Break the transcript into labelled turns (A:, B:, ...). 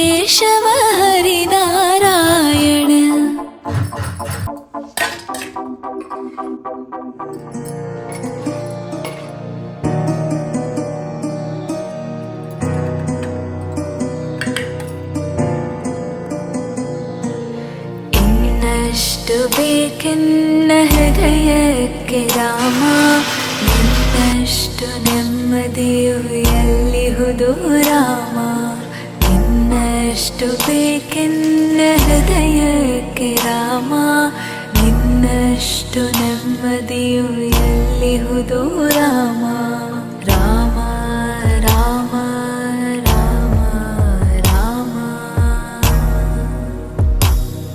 A: ಕೇಶವ ಹರಿನಾರಾಯಣ. ಇನ್ನಷ್ಟು ಬೇಕೆನ್ನ ಹೃದಯಕ್ಕೆ ರಾಮ, ನಿನ್ನಷ್ಟು ನೆಮ್ಮದಿಯು ಎಲ್ಲಿಹುದು ರಾಮ. ಇನ್ನಷ್ಟು ಬೇಕೆನ್ನ ಹೃದಯಕ್ಕೆ ರಾಮ, ನಿನ್ನಷ್ಟು ನೆಮ್ಮದಿಯು ಎಲ್ಲಿಹುದು ರಾಮ.